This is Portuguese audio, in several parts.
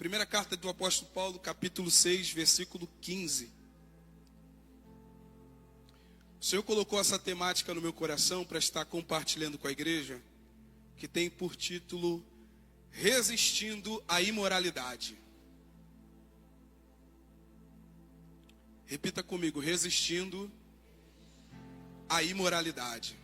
Primeira carta do apóstolo Paulo, capítulo 6, versículo 15. O Senhor colocou essa temática no meu coração para estar compartilhando com a igreja, que tem por título Resistindo à Imoralidade. Repita comigo, resistindo à imoralidade.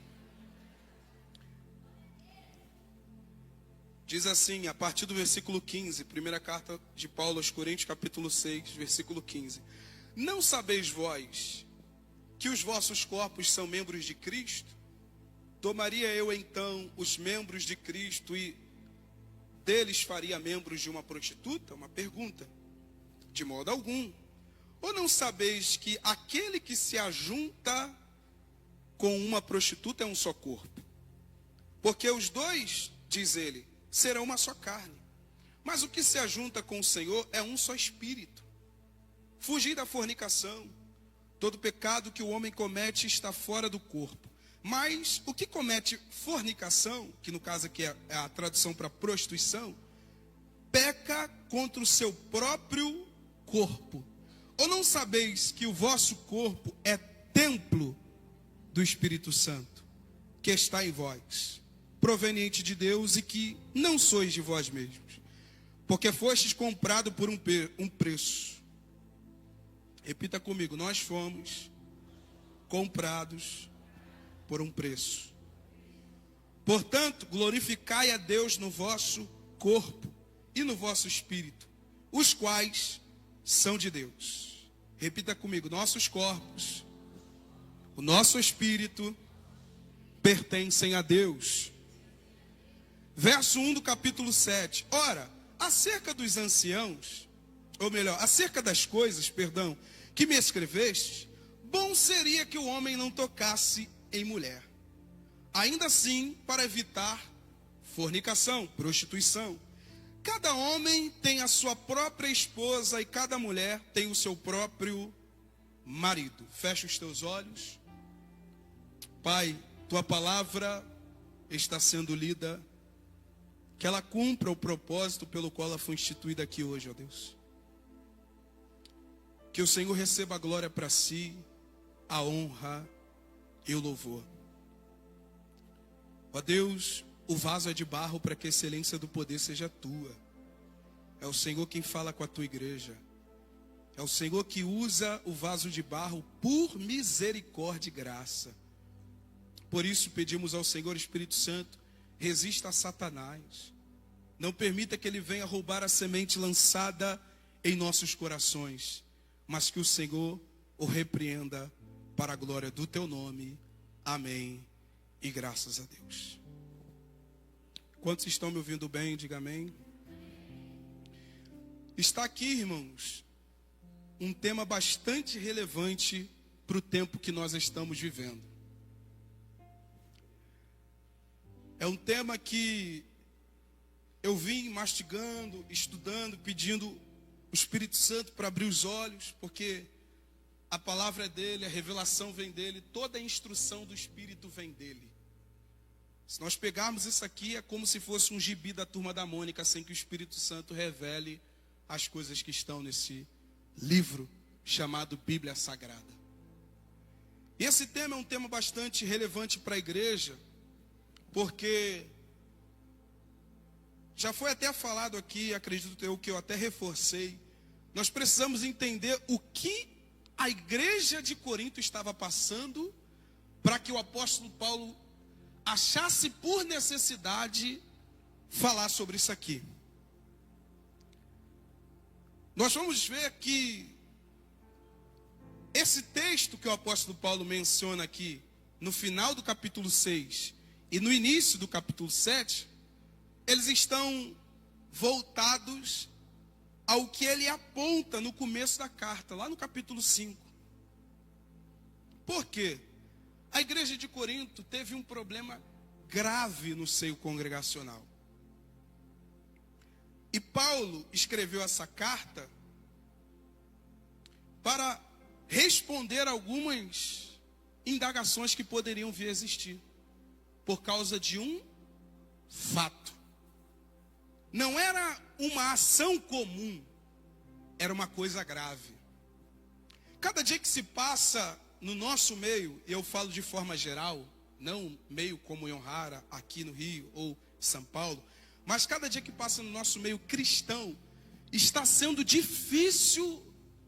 Diz assim, a partir do versículo 15, primeira carta de Paulo aos Coríntios, capítulo 6, versículo 15. Não sabeis vós que os vossos corpos são membros de Cristo? Tomaria eu então os membros de Cristo e deles faria membros de uma prostituta? Uma pergunta. De modo algum. Ou não sabeis que aquele que se ajunta com uma prostituta é um só corpo? Porque os dois, diz ele, serão uma só carne. Mas o que se ajunta com o Senhor é um só espírito. Fugir da fornicação. Todo pecado que o homem comete está fora do corpo. Mas o que comete fornicação, que no caso aqui é a tradução para prostituição, peca contra o seu próprio corpo. Ou não sabeis que o vosso corpo é templo do Espírito Santo, que está em vós, proveniente de Deus, e que não sois de vós mesmos, porque fostes comprado por um preço. Repita comigo, nós fomos comprados por um preço. Portanto, glorificai a Deus no vosso corpo e no vosso espírito, os quais são de Deus. Repita comigo, nossos corpos, o nosso espírito pertencem a Deus. Verso 1 do capítulo 7. Ora, acerca dos anciãos, ou melhor, acerca das coisas, que me escreveste, bom seria que o homem não tocasse em mulher. Ainda assim, para evitar fornicação, prostituição. Cada homem tem a sua própria esposa e cada mulher tem o seu próprio marido. Fecha os teus olhos. Pai, tua palavra está sendo lida. Que ela cumpra o propósito pelo qual ela foi instituída aqui hoje, ó Deus. Que o Senhor receba a glória para si, a honra e o louvor. Ó Deus, o vaso é de barro para que a excelência do poder seja tua. É o Senhor quem fala com a tua igreja. É o Senhor que usa o vaso de barro por misericórdia e graça. Por isso pedimos ao Senhor Espírito Santo, resista a Satanás. Não permita que ele venha roubar a semente lançada em nossos corações. Mas que o Senhor o repreenda para a glória do teu nome. Amém. E graças a Deus. Quantos estão me ouvindo bem? Diga amém. Está aqui, irmãos, um tema bastante relevante para o tempo que nós estamos vivendo. É um tema que eu vim mastigando, estudando, pedindo o Espírito Santo para abrir os olhos, porque a palavra é dele, a revelação vem dele, toda a instrução do Espírito vem dele. Se nós pegarmos isso aqui, é como se fosse um gibi da Turma da Mônica, sem que o Espírito Santo revele as coisas que estão nesse livro chamado Bíblia Sagrada. E esse tema é um tema bastante relevante para a igreja, porque já foi até falado aqui, acredito eu que eu até reforcei, nós precisamos entender o que a igreja de Corinto estava passando para que o apóstolo Paulo achasse por necessidade falar sobre isso aqui. Nós vamos ver que esse texto que o apóstolo Paulo menciona aqui, no final do capítulo 6 e no início do capítulo 7, eles estão voltados ao que ele aponta no começo da carta, lá no capítulo 5. Por quê? A igreja de Corinto teve um problema grave no seio congregacional. E Paulo escreveu essa carta para responder algumas indagações que poderiam vir a existir por causa de um fato. não era uma ação comum, era uma coisa grave. Cada dia que se passa no nosso meio, e eu falo de forma geral, não meio como em Onrara, aqui no Rio ou São Paulo, mas cada dia que passa no nosso meio cristão, está sendo difícil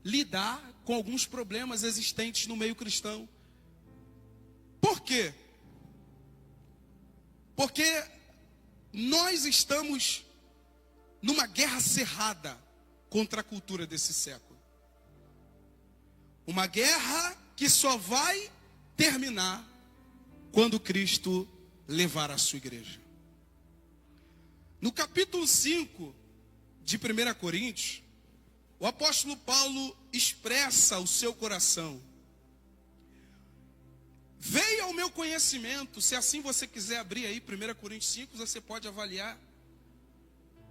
lidar com alguns problemas existentes no meio cristão. Por quê? Porque nós estamos numa guerra cerrada contra a cultura desse século. Uma guerra que só vai terminar quando Cristo levar a sua igreja. No capítulo 5 de 1 Coríntios, o apóstolo Paulo expressa o seu coração. Veio ao meu conhecimento, se assim você quiser abrir aí 1 Coríntios 5, você pode avaliar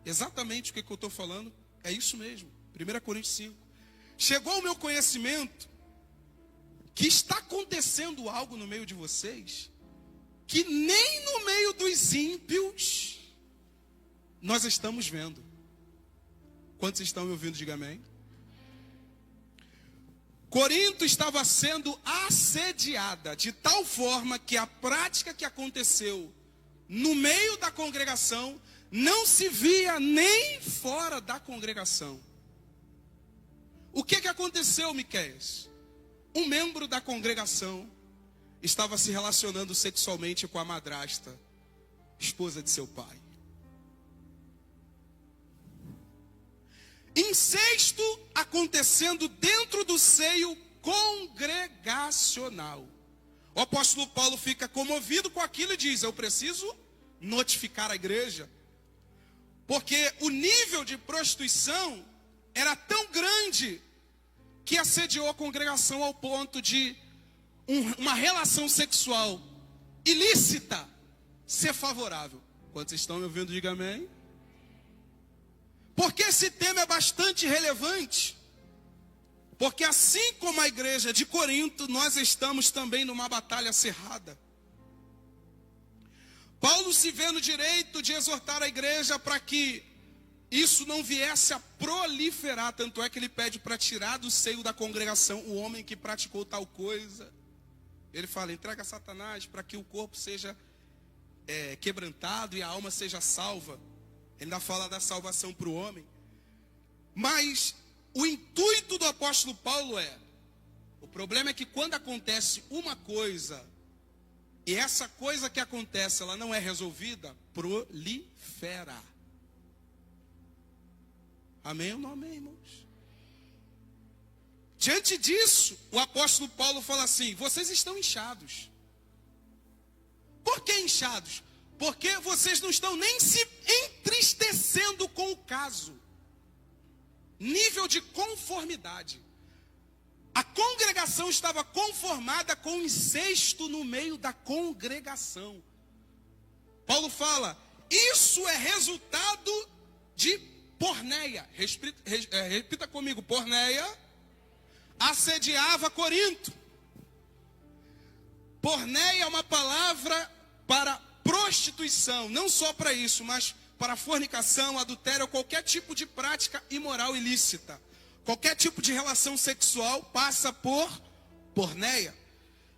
exatamente o que eu estou falando. É isso mesmo, 1 Coríntios 5. Chegou ao meu conhecimento que está acontecendo algo no meio de vocês, que nem no meio dos ímpios nós estamos vendo. Quantos estão me ouvindo? Diga amém. Corinto estava sendo assediada de tal forma que a prática que aconteceu no meio da congregação não se via nem fora da congregação. O que aconteceu, Miqueias? Um membro da congregação estava se relacionando sexualmente com a madrasta, esposa de seu pai. Incesto acontecendo dentro do seio congregacional. O apóstolo Paulo fica comovido com aquilo e diz: eu preciso notificar a igreja, porque o nível de prostituição era tão grande que assediou a congregação ao ponto de uma relação sexual ilícita ser favorável. Quantos estão me ouvindo? Diga amém. Porque esse tema é bastante relevante. Porque assim como a igreja de Corinto, nós estamos também numa batalha acirrada. Paulo se vê no direito de exortar a igreja para que isso não viesse a proliferar. Tanto é que ele pede para tirar do seio da congregação o homem que praticou tal coisa. Ele fala: entrega a Satanás para que o corpo seja quebrantado e a alma seja salva. Ele ainda fala da salvação para o homem. Mas o intuito do apóstolo Paulo o problema é que quando acontece uma coisa, e essa coisa que acontece, ela não é resolvida, prolifera. Amém ou não amém, irmãos? Diante disso, o apóstolo Paulo fala assim: vocês estão inchados. Por que inchados? Porque vocês não estão nem se entristecendo com o caso. Nível de conformidade. A congregação estava conformada com o incesto no meio da congregação. Paulo fala: isso é resultado de porneia. Repita comigo: porneia assediava Corinto. Porneia é uma palavra para prostituição, não só para isso, mas para fornicação, adultério, qualquer tipo de prática imoral ilícita. Qualquer tipo de relação sexual passa por porneia.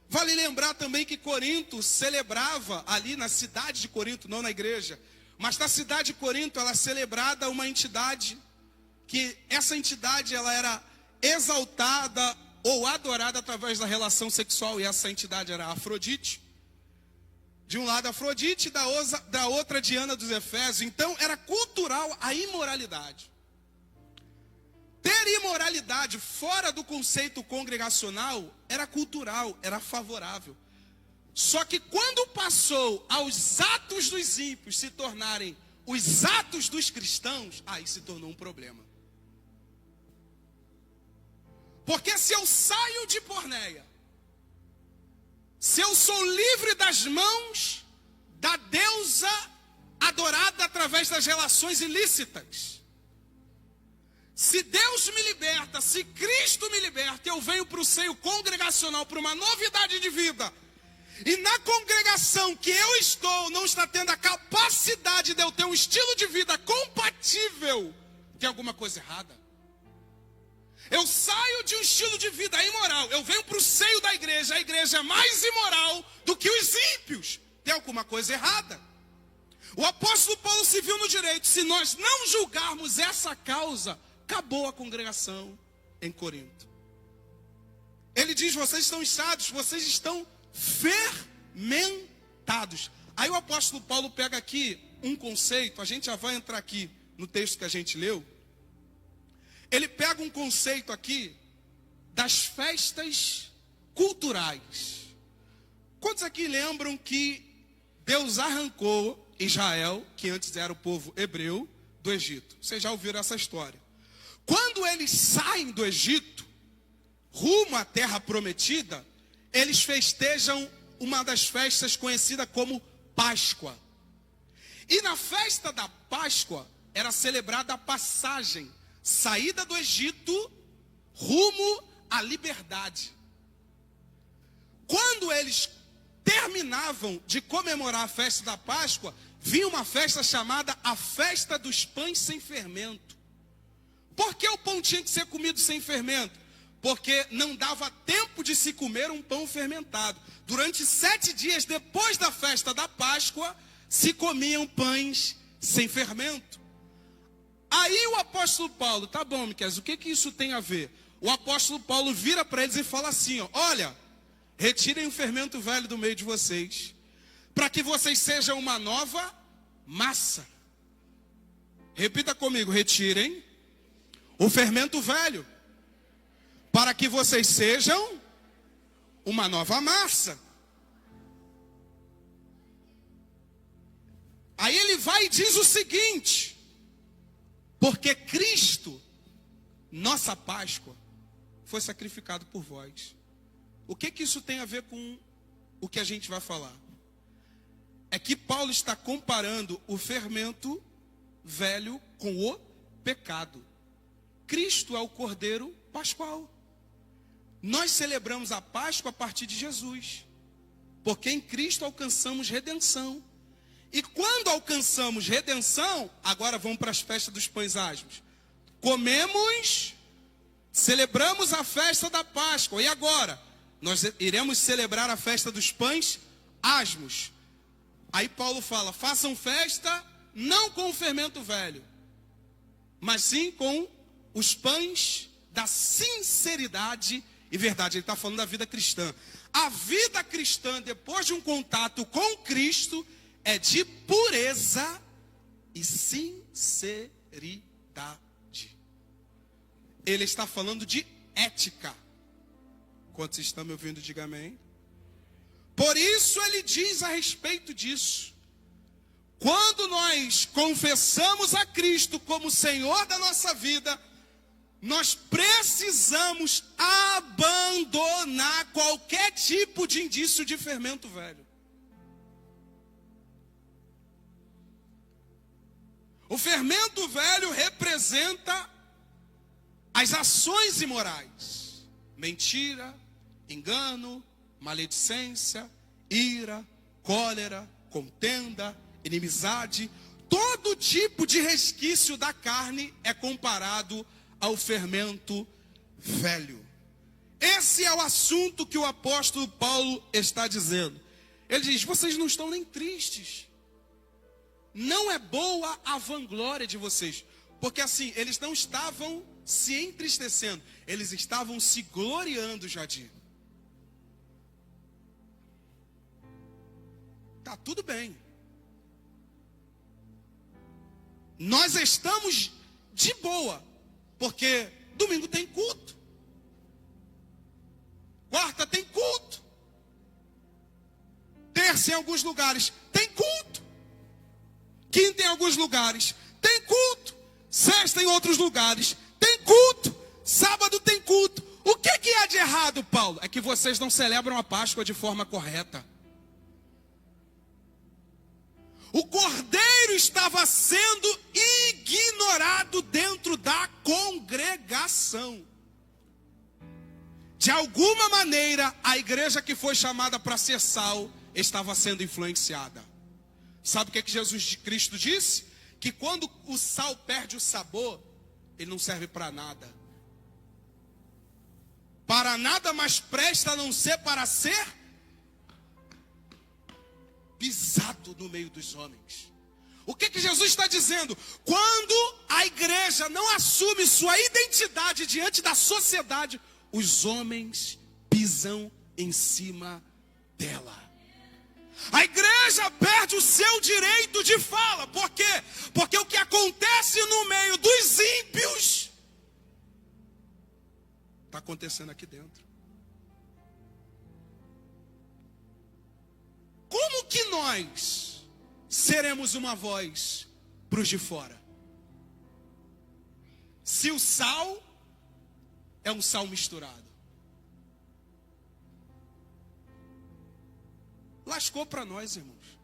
Vale lembrar também que Corinto celebrava ali na cidade de Corinto, não na igreja, mas na cidade de Corinto ela celebrada uma entidade, que essa entidade ela era exaltada ou adorada através da relação sexual, e essa entidade era Afrodite. De um lado Afrodite, da outra Diana dos Efésios. Então era cultural a imoralidade. Ter imoralidade fora do conceito congregacional era cultural, era favorável. Só que quando passou aos atos dos ímpios se tornarem os atos dos cristãos, aí se tornou um problema. Porque se eu saio de porneia, se eu sou livre das mãos da deusa adorada através das relações ilícitas, se Deus me liberta, se Cristo me liberta, eu venho para o seio congregacional, para uma novidade de vida, e na congregação que eu estou não está tendo a capacidade de eu ter um estilo de vida compatível, tem alguma coisa errada. Eu saio de um estilo de vida imoral, eu venho para o seio da igreja, a igreja é mais imoral do que os ímpios, tem alguma coisa errada. O apóstolo Paulo se viu no direito, se nós não julgarmos essa causa, acabou a congregação em Corinto. Ele diz, vocês estão inchados, vocês estão fermentados. Aí o apóstolo Paulo pega aqui um conceito, a gente já vai entrar aqui no texto que a gente leu. Ele pega um conceito aqui das festas culturais. Quantos aqui lembram que Deus arrancou Israel, que antes era o povo hebreu, do Egito? Vocês já ouviram essa história. Quando eles saem do Egito, rumo à terra prometida, eles festejam uma das festas conhecida como Páscoa. E na festa da Páscoa era celebrada a passagem, saída do Egito, rumo à liberdade. Quando eles terminavam de comemorar a festa da Páscoa, vinha uma festa chamada a festa dos pães sem fermento. Por que o pão tinha que ser comido sem fermento? Porque não dava tempo de se comer um pão fermentado. Durante 7 dias depois da festa da Páscoa, se comiam pães sem fermento. Aí o apóstolo Paulo, tá bom, Miquel, o que isso tem a ver? O apóstolo Paulo vira para eles e fala assim, ó, olha, retirem o fermento velho do meio de vocês, para que vocês sejam uma nova massa. Repita comigo, retirem o fermento velho, para que vocês sejam uma nova massa. Aí ele vai e diz o seguinte, porque Cristo, nossa Páscoa, foi sacrificado por vós. O que isso tem a ver com o que a gente vai falar? É que Paulo está comparando o fermento velho com o pecado. Cristo é o Cordeiro Pascual. Nós celebramos a Páscoa a partir de Jesus, porque em Cristo alcançamos redenção. E quando alcançamos redenção, agora vamos para as festas dos pães asmos. Comemos, celebramos a festa da Páscoa. E agora? Nós iremos celebrar a festa dos pães asmos. Aí Paulo fala, façam festa não com o fermento velho, mas sim com os pães da sinceridade e verdade. Ele está falando da vida cristã. A vida cristã, depois de um contato com Cristo, é de pureza e sinceridade. Ele está falando de ética. Quantos estão me ouvindo, diga amém. Por isso ele diz a respeito disso. Quando nós confessamos a Cristo como Senhor da nossa vida, nós precisamos abandonar qualquer tipo de indício de fermento velho. O fermento velho representa as ações imorais. Mentira, engano, maledicência, ira, cólera, contenda, inimizade. Todo tipo de resquício da carne é comparado ao fermento velho. Esse é o assunto que o apóstolo Paulo está dizendo. Ele diz, vocês não estão nem tristes. Não é boa a vanglória de vocês. Porque assim, eles não estavam se entristecendo. Eles estavam se gloriando, Jadir. Tá tudo bem. Nós estamos de boa. Porque domingo tem culto. Quarta tem culto. Terça em alguns lugares tem culto. Quinta em alguns lugares tem culto. Sexta em outros lugares tem culto. Sábado tem culto. O que há de errado, Paulo? É que vocês não celebram a Páscoa de forma correta. O cordeiro estava sendo ignorado dentro da congregação. de alguma maneira, a igreja que foi chamada para ser sal estava sendo influenciada. Sabe o que Jesus Cristo disse? Que quando o sal perde o sabor, ele não serve para nada. Para nada mais presta a não ser para ser pisado no meio dos homens. O que Jesus está dizendo? Quando a igreja não assume sua identidade diante da sociedade, os homens pisam em cima dela. A igreja perde o seu direito de fala. Por quê? Porque o que acontece no meio dos ímpios está acontecendo aqui dentro. Como que nós seremos uma voz para os de fora? Se o sal é um sal misturado. Lascou para nós, irmãos.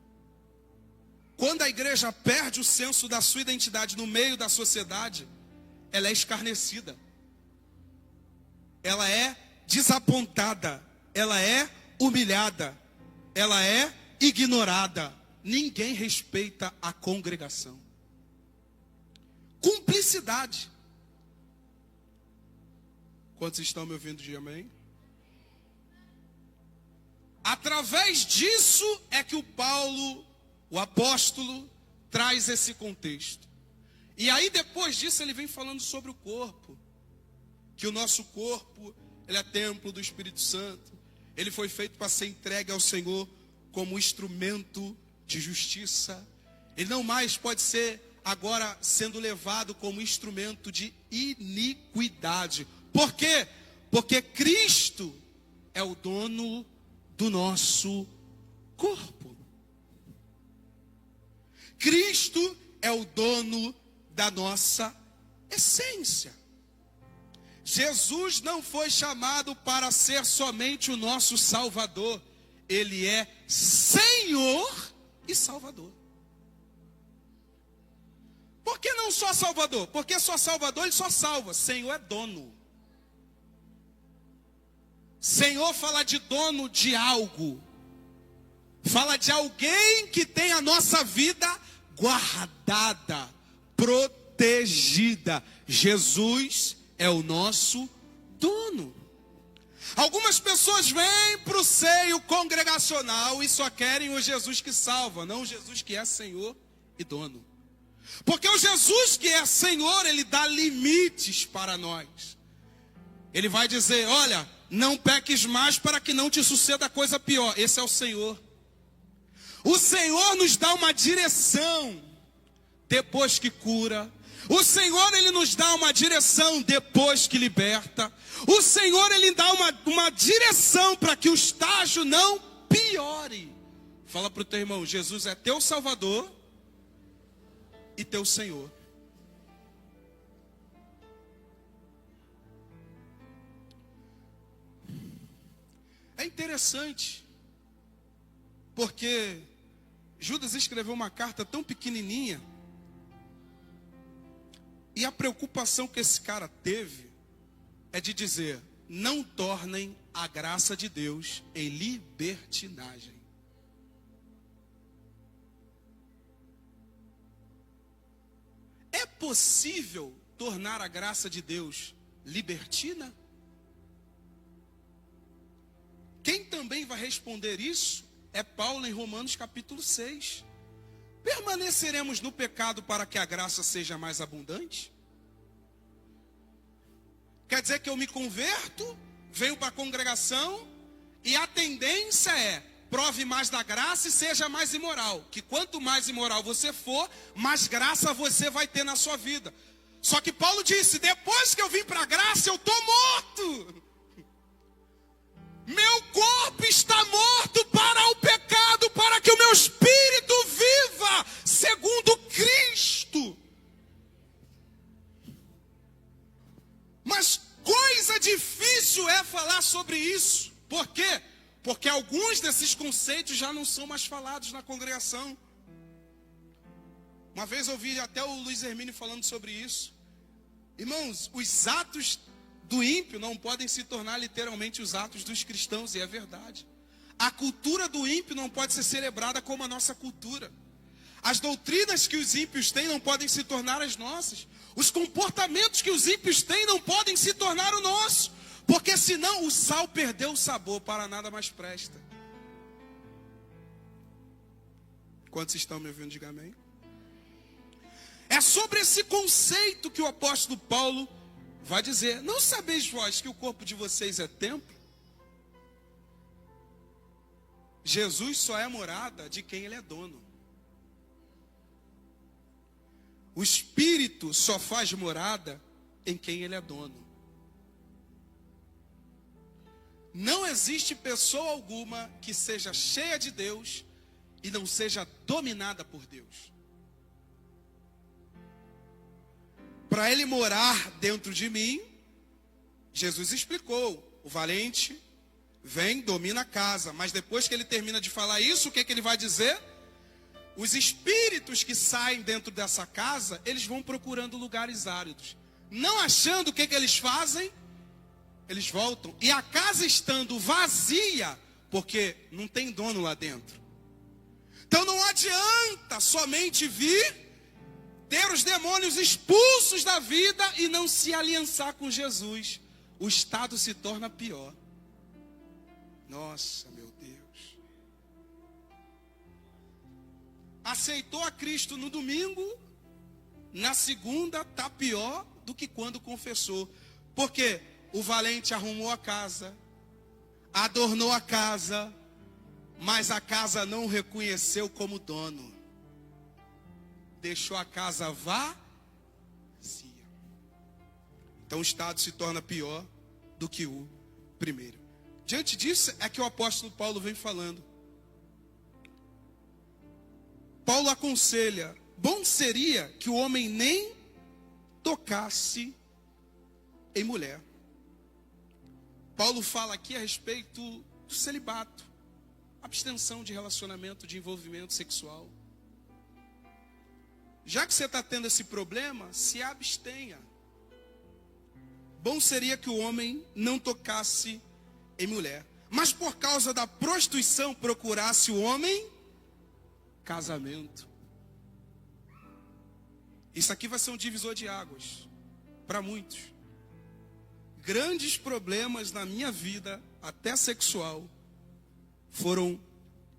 Quando a igreja perde o senso da sua identidade no meio da sociedade, ela é escarnecida. Ela é desapontada. Ela é humilhada. Ela é ignorada. Ninguém respeita a congregação. Cumplicidade. Quantos estão me ouvindo de amém? Através disso é que o Paulo, o apóstolo, traz esse contexto. E aí depois disso ele vem falando sobre o corpo. Que o nosso corpo, ele é templo do Espírito Santo. Ele foi feito para ser entregue ao Senhor como instrumento de justiça. Ele não mais pode ser agora sendo levado como instrumento de iniquidade. Por quê? Porque Cristo é o dono do nosso corpo. Cristo é o dono da nossa essência. Jesus não foi chamado para ser somente o nosso Salvador. Ele é Senhor e Salvador. Por que não só Salvador? Porque só Salvador ele só salva. Senhor é dono. Senhor fala de dono de algo. Fala de alguém que tem a nossa vida guardada, protegida. Jesus é o nosso dono. Algumas pessoas vêm para o seio congregacional e só querem o Jesus que salva, não o Jesus que é Senhor e dono. Porque o Jesus que é Senhor, ele dá limites para nós. Ele vai dizer, olha, não peques mais para que não te suceda coisa pior. Esse é o Senhor. O Senhor nos dá uma direção depois que cura. O Senhor, ele nos dá uma direção depois que liberta. O Senhor, ele dá uma direção para que o estágio não piore. Fala para o teu irmão, Jesus é teu Salvador e teu Senhor. É interessante, porque Judas escreveu uma carta tão pequenininha, e a preocupação que esse cara teve é de dizer, não tornem a graça de Deus em libertinagem. É possível tornar a graça de Deus libertina? Quem também vai responder isso é Paulo em Romanos capítulo 6. Permaneceremos no pecado para que a graça seja mais abundante? Quer dizer que eu me converto, venho para a congregação e a tendência é, prove mais da graça e seja mais imoral. Que quanto mais imoral você for, mais graça você vai ter na sua vida. Só que Paulo disse, depois que eu vim para a graça, eu estou morto. Meu corpo está morto para o pecado, para que o meu espírito viva segundo Cristo. Mas coisa difícil é falar sobre isso. Por quê? Porque alguns desses conceitos já não são mais falados na congregação. Uma vez eu ouvi até o Luiz Hermínio falando sobre isso. Irmãos, os atos do ímpio não podem se tornar literalmente os atos dos cristãos, e é verdade. A cultura do ímpio não pode ser celebrada como a nossa cultura. As doutrinas que os ímpios têm não podem se tornar as nossas. Os comportamentos que os ímpios têm não podem se tornar o nosso. Porque senão o sal perdeu o sabor, para nada mais presta. Quantos estão me ouvindo? Diga amém. É sobre esse conceito que o apóstolo Paulo vai dizer: não sabeis vós que o corpo de vocês é templo? Jesus só é morada de quem ele é dono. O Espírito só faz morada em quem ele é dono. Não existe pessoa alguma que seja cheia de Deus e não seja dominada por Deus. Para ele morar dentro de mim, Jesus explicou: o valente vem, domina a casa. Mas depois que ele termina de falar isso, o que ele vai dizer? Os espíritos que saem dentro dessa casa, eles vão procurando lugares áridos. Não achando, o que eles fazem? Eles voltam. E a casa estando vazia, porque não tem dono lá dentro. Então não adianta somente vir, ter os demônios expulsos da vida e não se aliançar com Jesus. O estado se torna pior. Nossa, meu Deus. Aceitou a Cristo no domingo, na segunda está pior do que quando confessou. Porque o valente arrumou a casa, adornou a casa, mas a casa não o reconheceu como dono. Deixou a casa vazia. Então o estado se torna pior do que o primeiro. Diante disso é que o apóstolo Paulo vem falando. Paulo aconselha: bom seria que o homem nem tocasse em mulher. Paulo fala aqui a respeito do celibato, abstenção de relacionamento, de envolvimento sexual. Já que você está tendo esse problema, se abstenha. Bom seria que o homem não tocasse em mulher, mas por causa da prostituição procurasse o homem casamento. Isso aqui vai ser um divisor de águas para muitos. Grandes problemas na minha vida, até sexual, foram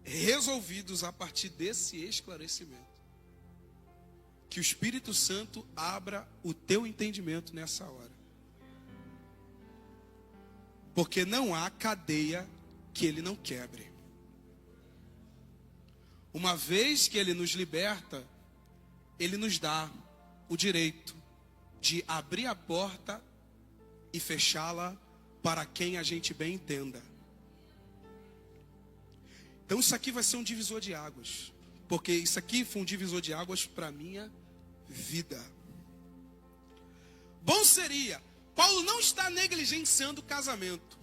resolvidos a partir desse esclarecimento. Que o Espírito Santo abra o teu entendimento nessa hora. Porque não há cadeia que ele não quebre. Uma vez que ele nos liberta, ele nos dá o direito de abrir a porta e fechá-la para quem a gente bem entenda. Então isso aqui vai ser um divisor de águas. Porque isso aqui foi um divisor de águas para a minha vida. Bom seria, Paulo não está negligenciando o casamento.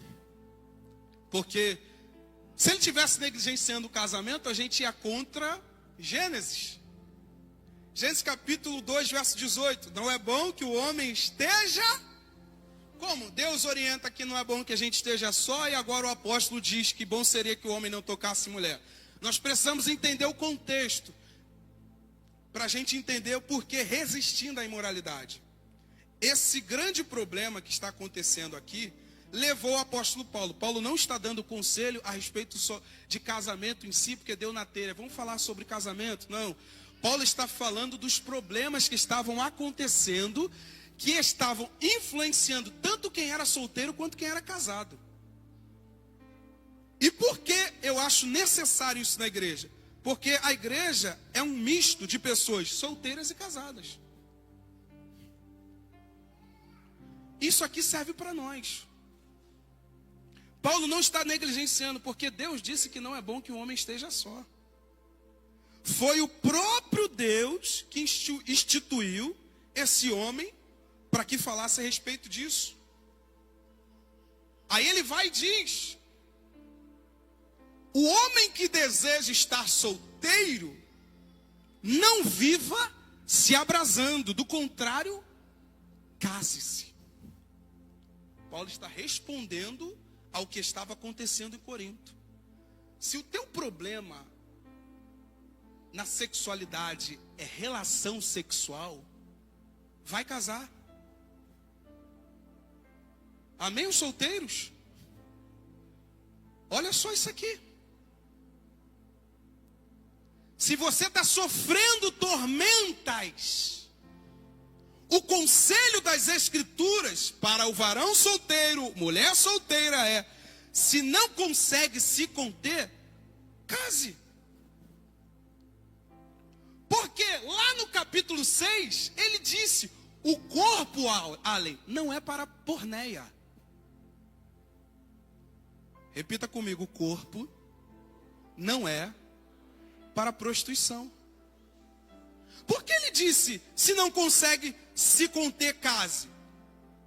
Porque se ele tivesse negligenciando o casamento, a gente ia contra Gênesis. Gênesis capítulo 2, verso 18. Não é bom que o homem esteja... Como? Deus orienta que não é bom que a gente esteja só, e agora o apóstolo diz que bom seria que o homem não tocasse mulher. Nós precisamos entender o contexto, para a gente entender o porquê resistindo à imoralidade. Esse grande problema que está acontecendo aqui, levou o apóstolo Paulo. Paulo não está dando conselho a respeito só de casamento em si, porque deu na telha. Vamos falar sobre casamento? Não. Paulo está falando dos problemas que estavam acontecendo, que estavam influenciando tanto quem era solteiro quanto quem era casado. E por que eu acho necessário isso na igreja? Porque a igreja é um misto de pessoas solteiras e casadas. Isso aqui serve para nós. Paulo não está negligenciando, porque Deus disse que não é bom que o homem esteja só. Foi o próprio Deus que instituiu esse homem para que falasse a respeito disso. Aí ele vai e diz: o homem que deseja estar solteiro, não viva se abrasando, do contrário, case-se. Paulo está respondendo ao que estava acontecendo em Corinto. Se o teu problema na sexualidade é relação sexual, vai casar. Amém, os solteiros? Olha só isso aqui. Se você está sofrendo tormentas, o conselho das Escrituras para o varão solteiro, mulher solteira é: se não consegue se conter, case. Porque lá no capítulo 6, ele disse: o corpo, Allen, não é para porneia. Repita comigo: o corpo não é para prostituição. Por que ele disse: se não consegue se conter, case?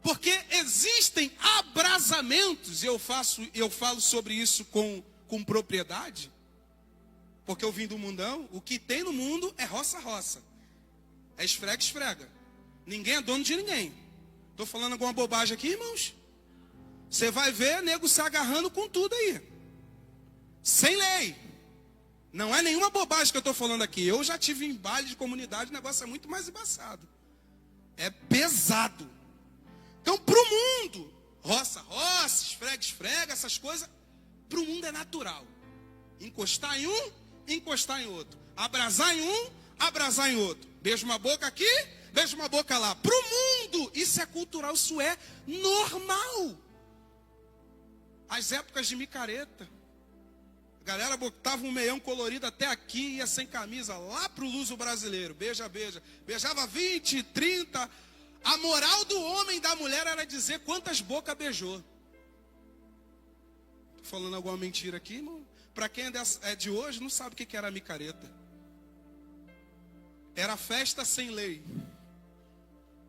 Porque existem abrasamentos, e eu falo sobre isso com propriedade, porque eu vim do mundão. O que tem no mundo é roça-roça, é esfrega-esfrega. Ninguém é dono de ninguém. Estou falando alguma bobagem aqui, irmãos? Você vai ver nego se agarrando com tudo aí, sem lei. Não é nenhuma bobagem que eu estou falando aqui. Eu já tive em baile de comunidade, o negócio é muito mais embaçado. É pesado. Então, para o mundo, roça-roça, esfrega-esfrega, essas coisas, para o mundo é natural. Encostar em um, encostar em outro. Abrasar em um, abrasar em outro. Beijo uma boca aqui, beijo uma boca lá. Para o mundo, isso é cultural, isso é normal. As épocas de micareta. A galera botava um meião colorido até aqui, ia sem camisa, lá pro luso brasileiro. Beija, beija. Beijava 20, 30. A moral do homem e da mulher era dizer quantas bocas beijou. Tô falando alguma mentira aqui, irmão? Para quem é de hoje, não sabe o que era micareta. Era festa sem lei.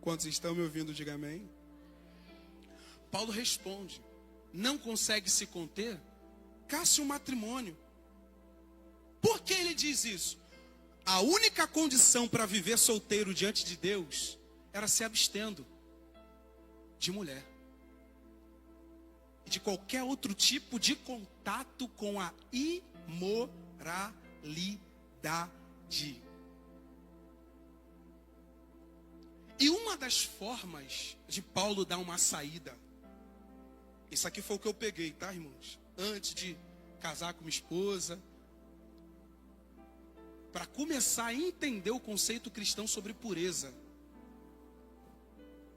Quantos estão me ouvindo, diga amém. Paulo responde: não consegue se conter? Case um matrimônio. Por que ele diz isso? A única condição para viver solteiro diante de Deus era se abstendo de mulher e de qualquer outro tipo de contato com a imoralidade. E uma das formas de Paulo dar uma saída, isso aqui foi o que eu peguei, tá, irmãos? Antes de casar com minha esposa, para começar a entender o conceito cristão sobre pureza.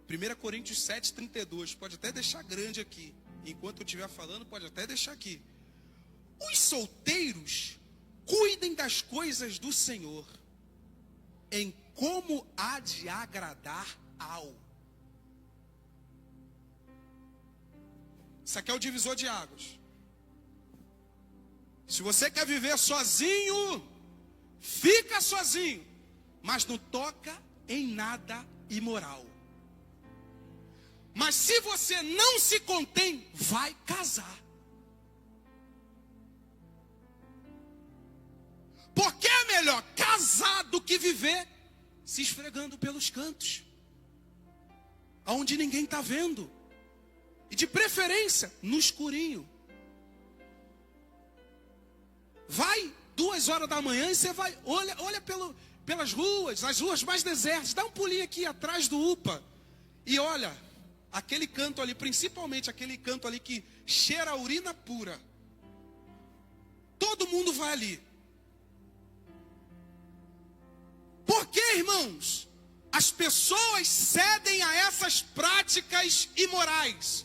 1 Coríntios 7:32, pode até deixar grande aqui. Enquanto eu estiver falando, pode até deixar aqui. Os solteiros cuidem das coisas do Senhor, em como há de agradar ao. Isso aqui é o divisor de águas. Se você quer viver sozinho, fica sozinho, mas não toca em nada imoral. Mas se você não se contém, vai casar. Porque é melhor casar do que viver se esfregando pelos cantos, aonde ninguém está vendo. E de preferência, no escurinho. Vai 2 horas da manhã e você vai, olha pelas ruas, as ruas mais desertas. Dá um pulinho aqui atrás do UPA e olha, aquele canto ali, principalmente aquele canto ali que cheira a urina pura. Todo mundo vai ali. Por que, irmãos? As pessoas cedem a essas práticas imorais.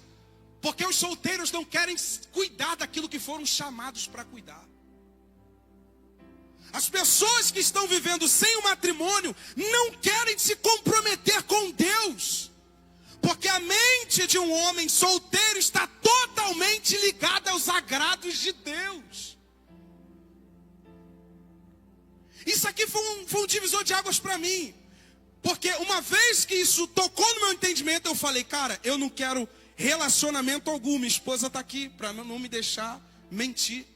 Porque os solteiros não querem cuidar daquilo que foram chamados para cuidar. As pessoas que estão vivendo sem o matrimônio não querem se comprometer com Deus. Porque a mente de um homem solteiro está totalmente ligada aos agrados de Deus. Isso aqui foi um divisor de águas para mim. Porque uma vez que isso tocou no meu entendimento, eu falei, cara, eu não quero relacionamento algum. Minha esposa está aqui para não me deixar mentir.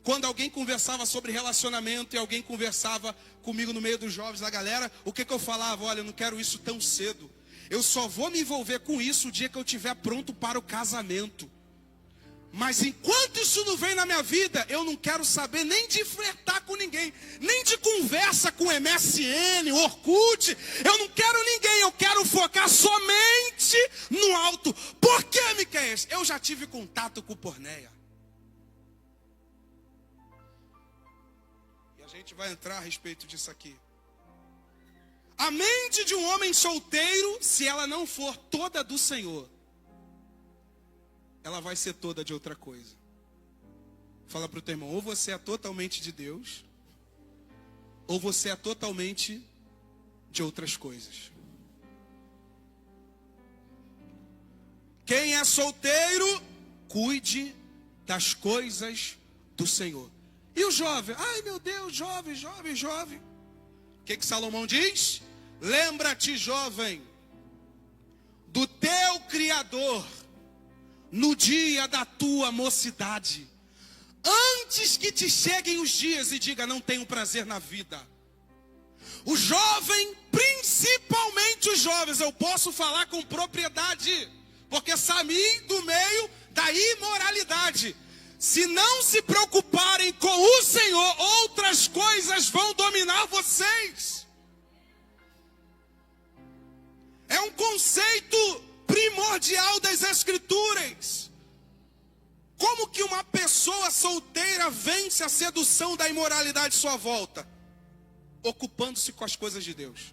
Quando alguém conversava sobre relacionamento e alguém conversava comigo no meio dos jovens, da galera, o que eu falava? Olha, eu não quero isso tão cedo. Eu só vou me envolver com isso o dia que eu estiver pronto para o casamento. Mas enquanto isso não vem na minha vida, eu não quero saber nem de flertar com ninguém, nem de conversa com MSN, Orkut. Eu não quero ninguém, eu quero focar somente no alto. Por que, Miquel? Eu já tive contato com porneia. E a gente vai entrar a respeito disso aqui. A mente de um homem solteiro, se ela não for toda do Senhor, ela vai ser toda de outra coisa. Fala para o teu irmão, ou você é totalmente de Deus, ou você é totalmente de outras coisas. Quem é solteiro, cuide das coisas do Senhor. E o jovem? Ai meu Deus, jovem. O que Salomão diz? Lembra-te, jovem, do teu Criador, no dia da tua mocidade, antes que te cheguem os dias e diga, não tenho prazer na vida. O jovem, principalmente os jovens, eu posso falar com propriedade, porque saí do meio da imoralidade. Se não se preocuparem com o Senhor, outras coisas vão dominar vocês. É um conceito primordial das Escrituras. Como que uma pessoa solteira vence a sedução da imoralidade à sua volta? Ocupando-se com as coisas de Deus.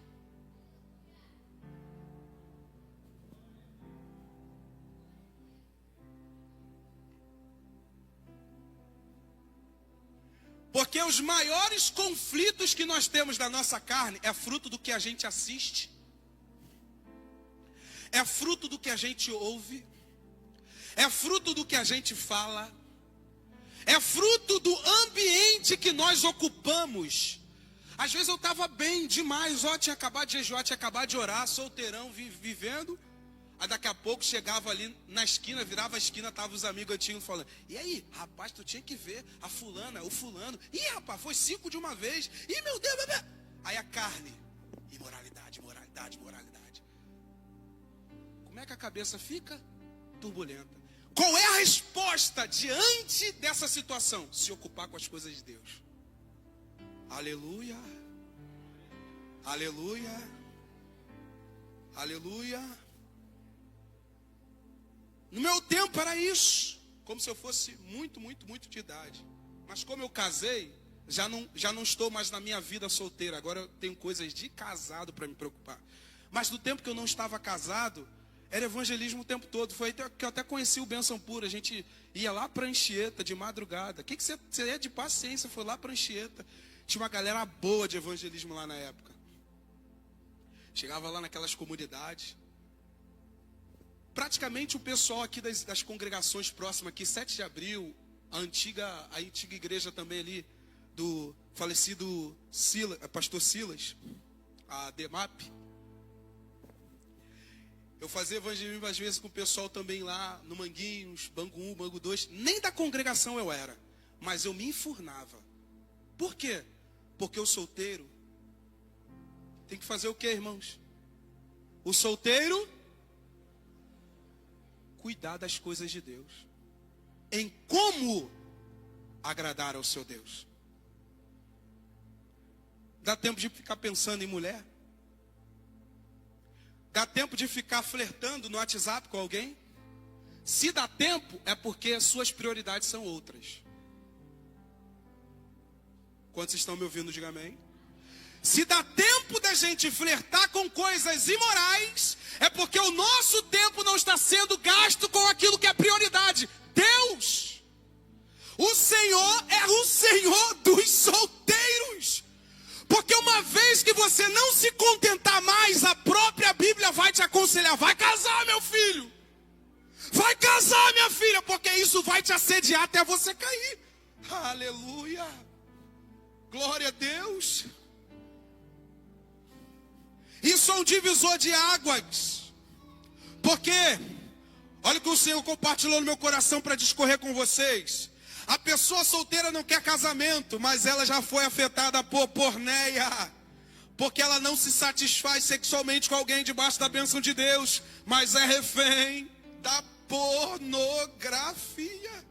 Porque os maiores conflitos que nós temos da nossa carne é fruto do que a gente assiste. É fruto do que a gente ouve, é fruto do que a gente fala, é fruto do ambiente que nós ocupamos. Às vezes eu estava bem demais, tinha acabado de jejuar, tinha acabado de orar, solteirão, vivendo. Aí daqui a pouco chegava ali na esquina, virava a esquina, estavam os amigos antigos falando, e aí, rapaz, tu tinha que ver a fulana, o fulano. Ih, rapaz, foi 5 de uma vez. Ih, meu Deus, bebê. Aí a carne, imoralidade. Como é que a cabeça fica? Turbulenta. Qual é a resposta diante dessa situação? Se ocupar com as coisas de Deus. Aleluia. Aleluia. Aleluia. No meu tempo era isso. Como se eu fosse muito de idade. Mas como eu casei, já não estou mais na minha vida solteira. Agora eu tenho coisas de casado para me preocupar. Mas no tempo que eu não estava casado, era evangelismo o tempo todo. Foi que eu até conheci o Bênção Pura. A gente ia lá para Anchieta de madrugada. O que você é de paciência? Foi lá para Anchieta. Tinha uma galera boa de evangelismo lá na época. Chegava lá naquelas comunidades. Praticamente o pessoal aqui das congregações próximas aqui, 7 de abril, a antiga igreja também ali, do falecido pastor Silas, a DEMAP. Eu fazia evangelismo às vezes com o pessoal também lá no Manguinhos, Bangu 1, Bangu 2. Nem da congregação eu era, mas eu me enfurnava. Por quê? Porque o solteiro tem que fazer o quê, irmãos? O solteiro cuidar das coisas de Deus. Em como agradar ao seu Deus. Dá tempo de ficar pensando em mulher? Dá tempo de ficar flertando no WhatsApp com alguém? Se dá tempo, é porque as suas prioridades são outras. Quantos estão me ouvindo, diga amém. Se dá tempo da gente flertar com coisas imorais, é porque o nosso tempo não está sendo gasto com aquilo que é prioridade. Deus. O Senhor é o Senhor dos solteiros. Porque uma vez que você não se contentar mais, a própria Bíblia vai te aconselhar. Vai casar, meu filho. Vai casar, minha filha. Porque isso vai te assediar até você cair. Aleluia. Glória a Deus. Isso é um divisor de águas. Porque, olha o que o Senhor compartilhou no meu coração para discorrer com vocês. A pessoa solteira não quer casamento, mas ela já foi afetada por porneia. Porque ela não se satisfaz sexualmente com alguém debaixo da bênção de Deus, mas é refém da pornografia.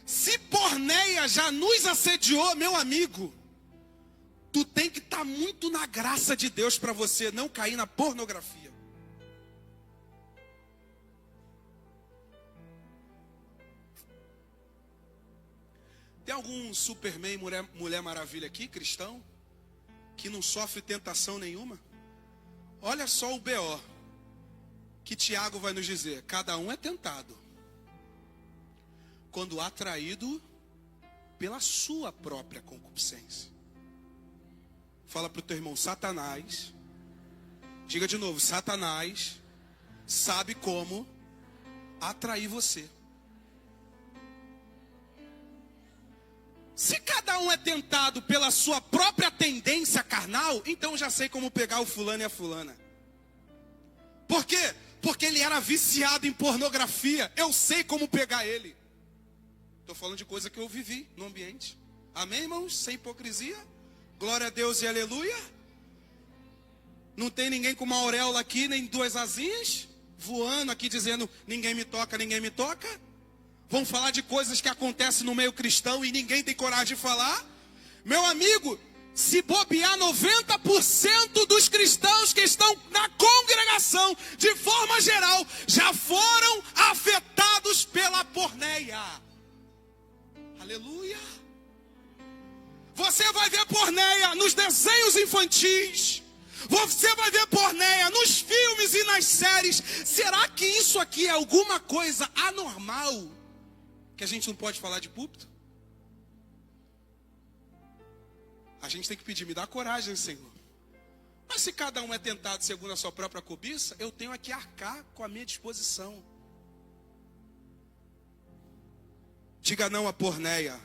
Se porneia já nos assediou, meu amigo, tu tem que estar muito na graça de Deus para você não cair na pornografia. Tem algum Superman, Mulher Maravilha aqui, cristão, que não sofre tentação nenhuma? Olha só o BO que Tiago vai nos dizer: cada um é tentado quando atraído pela sua própria concupiscência. Fala para o teu irmão: Satanás, diga de novo, Satanás sabe como atrair você. Se cada um é tentado pela sua própria tendência carnal, então já sei como pegar o fulano e a fulana. Por quê? Porque ele era viciado em pornografia. Eu sei como pegar ele. Estou falando de coisa que eu vivi no ambiente. Amém, irmãos? Sem hipocrisia. Glória a Deus e aleluia. Não tem ninguém com uma auréola aqui, nem duas asinhas, voando aqui dizendo: ninguém me toca, ninguém me toca. Vão falar de coisas que acontecem no meio cristão e ninguém tem coragem de falar. Meu amigo, se bobear 90% dos cristãos que estão na congregação, de forma geral, já foram afetados pela porneia. Aleluia. Você vai ver porneia nos desenhos infantis. Você vai ver porneia nos filmes e nas séries. Será que isso aqui é alguma coisa anormal que a gente não pode falar de púlpito? A gente tem que pedir: me dá coragem, Senhor. Mas se cada um é tentado segundo a sua própria cobiça, eu tenho aqui arcar com a minha disposição. Diga não à porneia.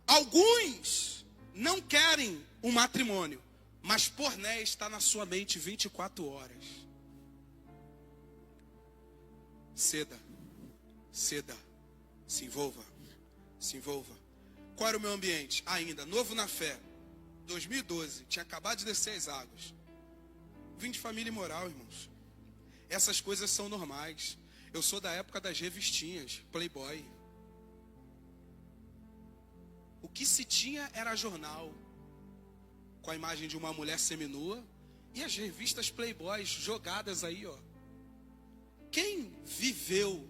Alguns não querem um matrimônio, mas porneia está na sua mente 24 horas. Ceda, se envolva, se envolva. Qual era o meu ambiente? Ainda novo na fé, 2012, tinha acabado de descer as águas. Vim de família imoral, irmãos. Essas coisas são normais. Eu sou da época das revistinhas, Playboy. O que se tinha era jornal, com a imagem de uma mulher seminua, e as revistas Playboys jogadas aí, ó. Quem viveu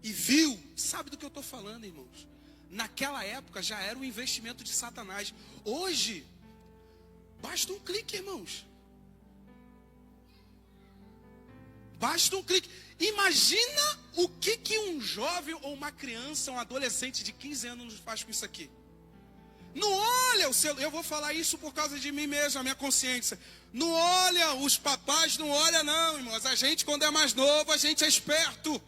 e viu, sabe do que eu estou falando, irmãos. Naquela época já era um investimento de Satanás. Hoje, basta um clique, irmãos. Basta um clique. Imagina o que um jovem ou uma criança, um adolescente de 15 anos faz com isso aqui. Não olha o celular. Eu vou falar isso por causa de mim mesmo, a minha consciência. Não olha, os papais não olham não, irmãos. A gente, quando é mais novo, a gente é esperto.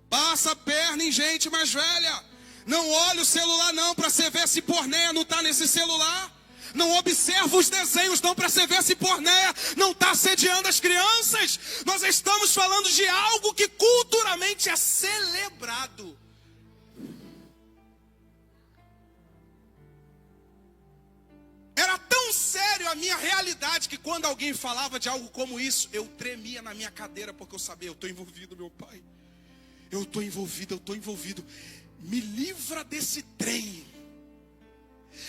Passa a perna em gente mais velha. Não olha o celular não, para você ver se porneia não está nesse celular. Não observa os desenhos não, para você ver se porneia não está assediando as crianças. Nós estamos falando de algo que culturalmente é celebrado. Era tão sério a minha realidade que quando alguém falava de algo como isso, eu tremia na minha cadeira, porque eu sabia: eu estou envolvido, meu pai. Eu estou envolvido. Me livra desse trem.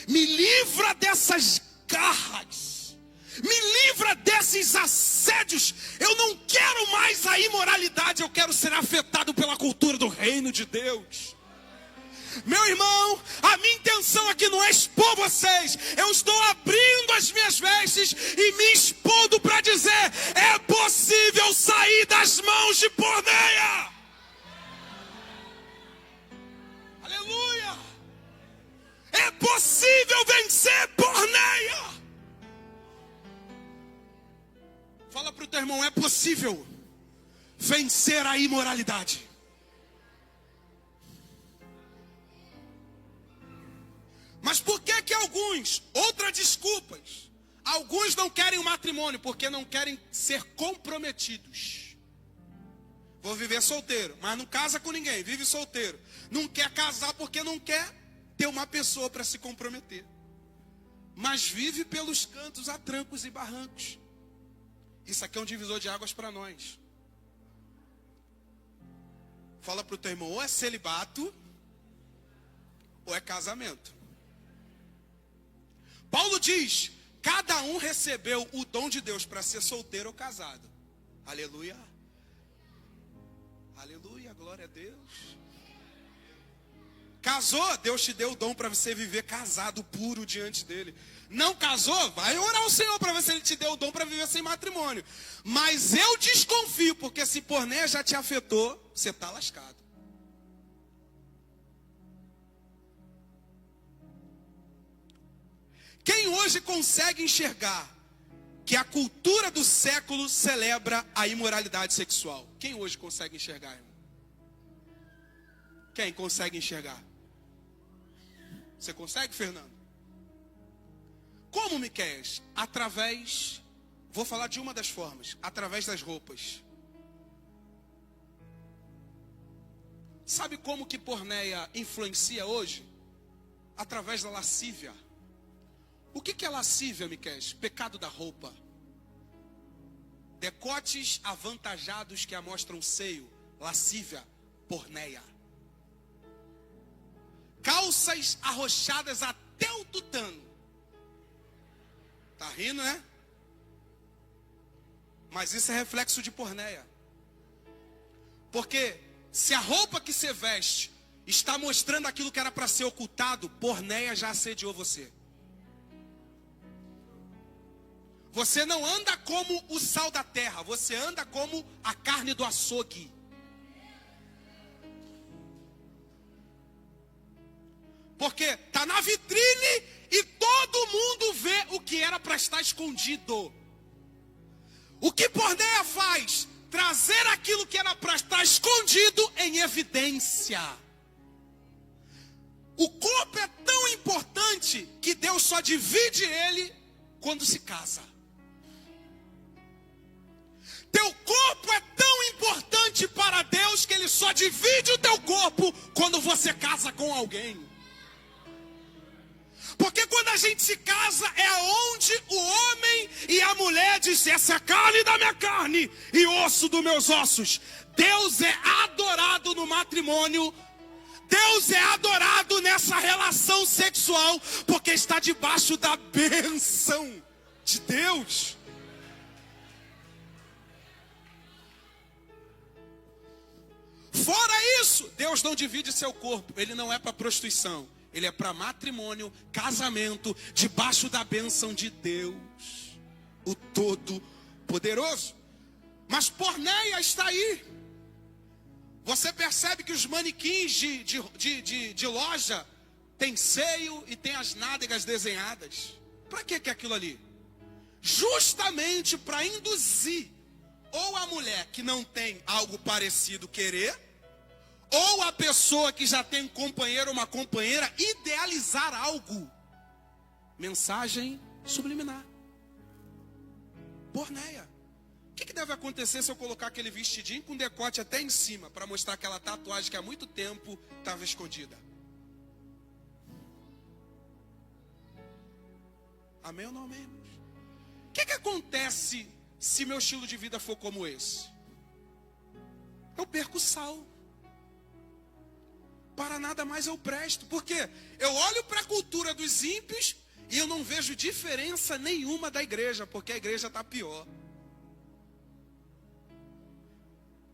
Me livra dessas garras. Me livra desses assédios. Eu não quero mais a imoralidade. Eu quero ser afetado pela cultura do reino de Deus. Meu irmão, a minha intenção aqui não é expor vocês. Eu estou abrindo as minhas vestes e me expondo para dizer: é possível sair das mãos de porneia. Aleluia. É possível vencer porneia. Fala para o teu irmão: é possível vencer a imoralidade. Mas por que alguns, outras desculpas, alguns não querem o matrimônio? Porque não querem ser comprometidos. Vou viver solteiro, mas não casa com ninguém, vive solteiro. Não quer casar porque não quer ter uma pessoa para se comprometer. mas vive pelos cantos a trancos e barrancos. Isso aqui é um divisor de águas para nós. Fala para o teu irmão, ou é celibato, ou é casamento. Paulo diz, cada um recebeu o dom de Deus para ser solteiro ou casado. Aleluia. Aleluia, glória a Deus. Casou, Deus te deu o dom para você viver casado, puro diante dele. Não casou, vai orar ao Senhor para ver se ele te deu o dom para viver sem matrimônio. Mas eu desconfio, porque se pornéia já te afetou, você está lascado. Quem hoje consegue enxergar que a cultura do século celebra a imoralidade sexual? Quem hoje consegue enxergar, irmão? Quem consegue enxergar? Você consegue, Fernando? Como, Miqueias? Através, vou falar de uma das formas, através das roupas. Sabe como que pornéia influencia hoje? Através da lascívia. O que é lascívia, Miqueias? Pecado da roupa. Decotes avantajados que amostram seio. Lascívia, pornéia. Calças arrochadas até o tutano. Tá rindo, né? Mas isso é reflexo de pornéia. Porque se a roupa que você veste está mostrando aquilo que era para ser ocultado, pornéia já assediou você. Você não anda como o sal da terra, você anda como a carne do açougue. Porque está na vitrine e todo mundo vê o que era para estar escondido. O que pornéia faz? Trazer aquilo que era para estar escondido em evidência. O corpo é tão importante que Deus só divide ele quando se casa. Teu corpo é tão importante para Deus que Ele só divide o teu corpo quando você casa com alguém. Porque quando a gente se casa é onde o homem e a mulher dizem, essa é carne da minha carne e osso dos meus ossos. Deus é adorado no matrimônio. Deus é adorado nessa relação sexual porque está debaixo da bênção de Deus. Fora isso, Deus não divide seu corpo. Ele não é para prostituição. Ele é para matrimônio, casamento, debaixo da bênção de Deus, o Todo-Poderoso. Mas pornéia está aí. Você percebe que os manequins de loja tem seio e tem as nádegas desenhadas. Para que é aquilo ali? Justamente para induzir ou a mulher que não tem algo parecido querer, ou a pessoa que já tem um companheiro ou uma companheira idealizar algo. Mensagem subliminar. Pornéia. O que deve acontecer se eu colocar aquele vestidinho com decote até em cima para mostrar aquela tatuagem que há muito tempo estava escondida? Amém ou não amém? O que acontece se meu estilo de vida for como esse? Eu perco sal. Para nada mais eu presto. Porque eu olho para a cultura dos ímpios e eu não vejo diferença nenhuma da igreja, porque a igreja está pior.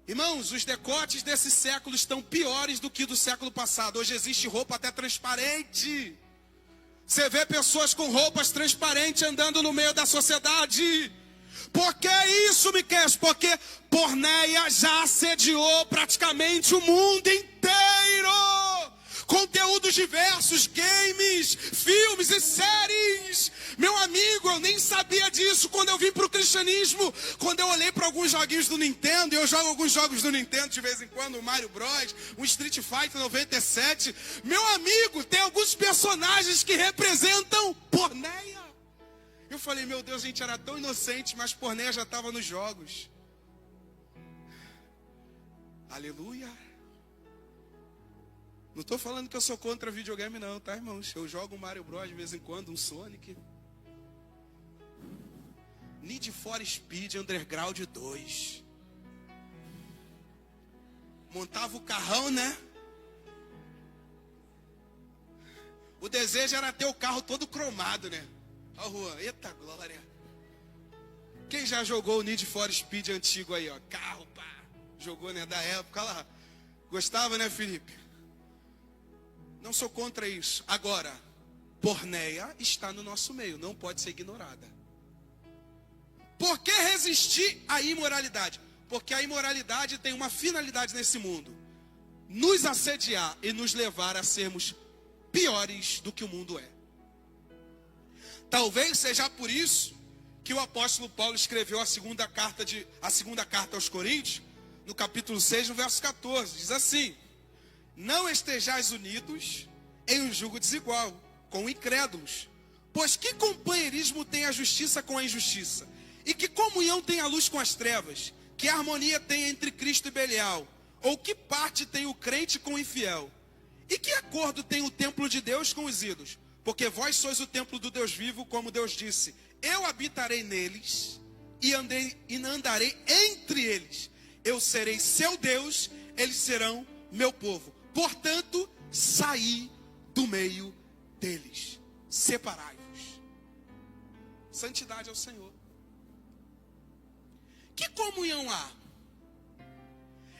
Irmãos, os decotes desse século estão piores do que do século passado. Hoje existe roupa até transparente. Você vê pessoas com roupas transparentes andando no meio da sociedade. Por que isso, Miqueias? Porque pornéia já assediou praticamente o mundo inteiro. Conteúdos diversos, games, filmes e séries. Meu amigo, eu nem sabia disso quando eu vim para o cristianismo. Quando eu olhei para alguns joguinhos do Nintendo, e eu jogo alguns jogos do Nintendo de vez em quando, o Mario Bros, o Street Fighter 97. Meu amigo, tem alguns personagens que representam pornéia. Eu falei, meu Deus, a gente era tão inocente, mas pornéia já estava nos jogos. Aleluia. Não estou falando que eu sou contra videogame não, tá, irmãos? Eu jogo um Mario Bros de vez em quando, um Sonic. Need for Speed Underground 2. Montava o carrão, né? O desejo era ter o carro todo cromado, né? Ó, Juan, eita glória. Quem já jogou o Need for Speed antigo aí, ó? Carro, pá. Jogou, né? Da época lá. Gostava, né, Felipe? Não sou contra isso. Agora, porneia está no nosso meio, não pode ser ignorada. Por que resistir à imoralidade? Porque a imoralidade tem uma finalidade nesse mundo: nos assediar e nos levar a sermos piores do que o mundo é. Talvez seja por isso que o apóstolo Paulo escreveu a segunda carta aos Coríntios, no capítulo 6, no verso 14. Diz assim: não estejais unidos em um jugo desigual com incrédulos, pois que companheirismo tem a justiça com a injustiça? E que comunhão tem a luz com as trevas? Que harmonia tem entre Cristo e Belial? Ou que parte tem o crente com o infiel? E que acordo tem o templo de Deus com os ídolos? Porque vós sois o templo do Deus vivo, como Deus disse: eu habitarei neles e andarei entre eles. Eu serei seu Deus, eles serão meu povo. Portanto, saí do meio deles. Separai-vos. Santidade ao Senhor. Que comunhão há?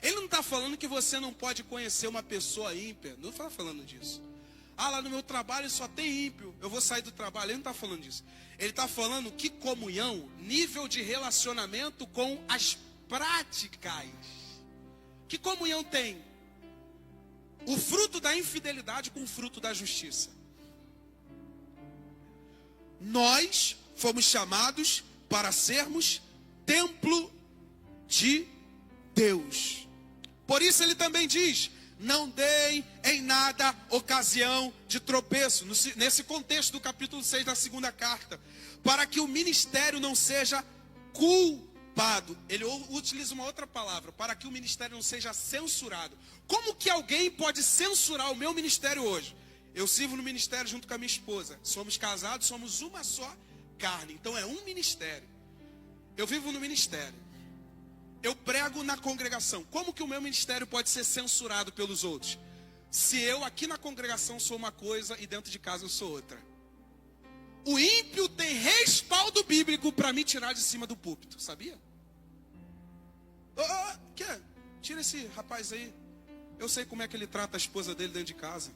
Ele não está falando que você não pode conhecer uma pessoa ímpia. Não está falando disso. Ah, lá no meu trabalho só tem ímpio, eu vou sair do trabalho. Ele não está falando disso. Ele está falando que comunhão, nível de relacionamento com as práticas. Que comunhão tem o fruto da infidelidade com o fruto da justiça? Nós fomos chamados para sermos templo de Deus. Por isso ele também diz: não deem em nada ocasião de tropeço. Nesse contexto do capítulo 6 da segunda carta. Para que o ministério não seja culpado. Ele utiliza uma outra palavra. Para que o ministério não seja censurado. Como que alguém pode censurar o meu ministério hoje? Eu sirvo no ministério junto com a minha esposa. Somos casados, somos uma só carne. Então é um ministério. Eu vivo no ministério. Eu prego na congregação. Como que o meu ministério pode ser censurado pelos outros? Se eu aqui na congregação sou uma coisa e dentro de casa eu sou outra. O ímpio tem respaldo bíblico para me tirar de cima do púlpito, sabia? Que? Tira esse rapaz aí. Eu sei como é que ele trata a esposa dele dentro de casa.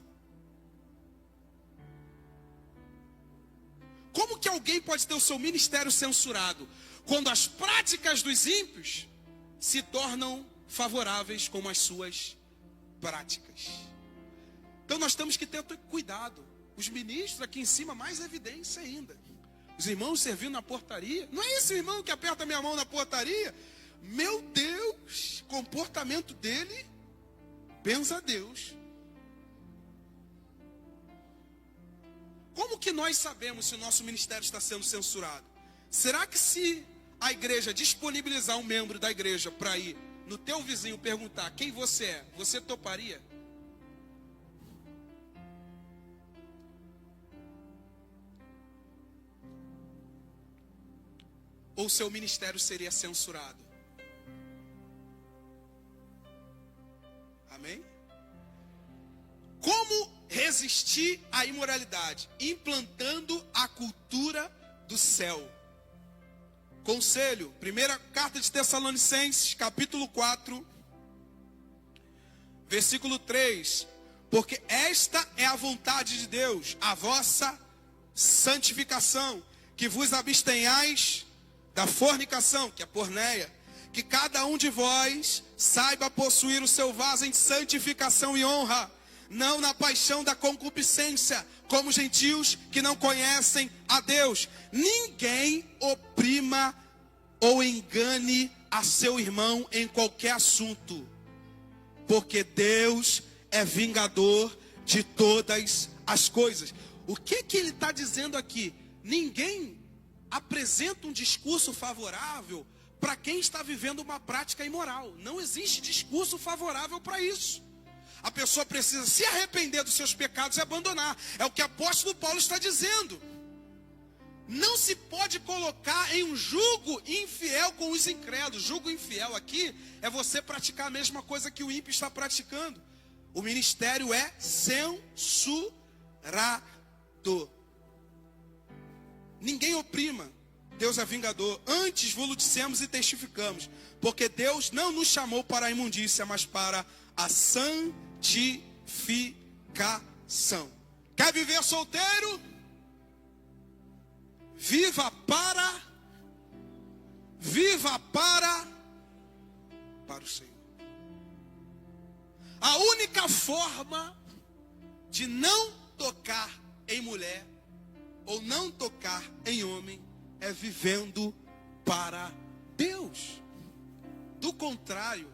Como que alguém pode ter o seu ministério censurado quando as práticas dos ímpios se tornam favoráveis como as suas práticas? Então nós temos que ter cuidado. Os ministros aqui em cima, mais evidência ainda. Os irmãos servindo na portaria. Não é esse irmão que aperta minha mão na portaria? Meu Deus, comportamento dele, benza a Deus. Como que nós sabemos se o nosso ministério está sendo censurado? Será que se a igreja disponibilizar um membro da igreja para ir no teu vizinho perguntar quem você é, você toparia? Ou seu ministério seria censurado? Amém? Como resistir à imoralidade? Implantando a cultura do céu. Conselho, primeira carta de Tessalonicenses, capítulo 4, versículo 3. Porque esta é a vontade de Deus, a vossa santificação, que vos abstenhais da fornicação, que é porneia, que cada um de vós saiba possuir o seu vaso em santificação e honra, não na paixão da concupiscência, como gentios que não conhecem a Deus. Ninguém oprima ou engane a seu irmão em qualquer assunto, porque Deus é vingador de todas as coisas. O que ele está dizendo aqui? Ninguém apresenta um discurso favorável para quem está vivendo uma prática imoral. Não existe discurso favorável para isso. A pessoa precisa se arrepender dos seus pecados e abandonar. É o que o apóstolo Paulo está dizendo. Não se pode colocar em um jugo infiel com os incrédulos. Jugo infiel aqui é você praticar a mesma coisa que o ímpio está praticando. O ministério é censurado. Ninguém oprima. Deus é vingador. Antes vos dissemos e testificamos. Porque Deus não nos chamou para a imundícia, mas para a santificação. Quer viver solteiro? Viva para o Senhor. A única forma de não tocar em mulher ou não tocar em homem é vivendo para Deus. Do contrário,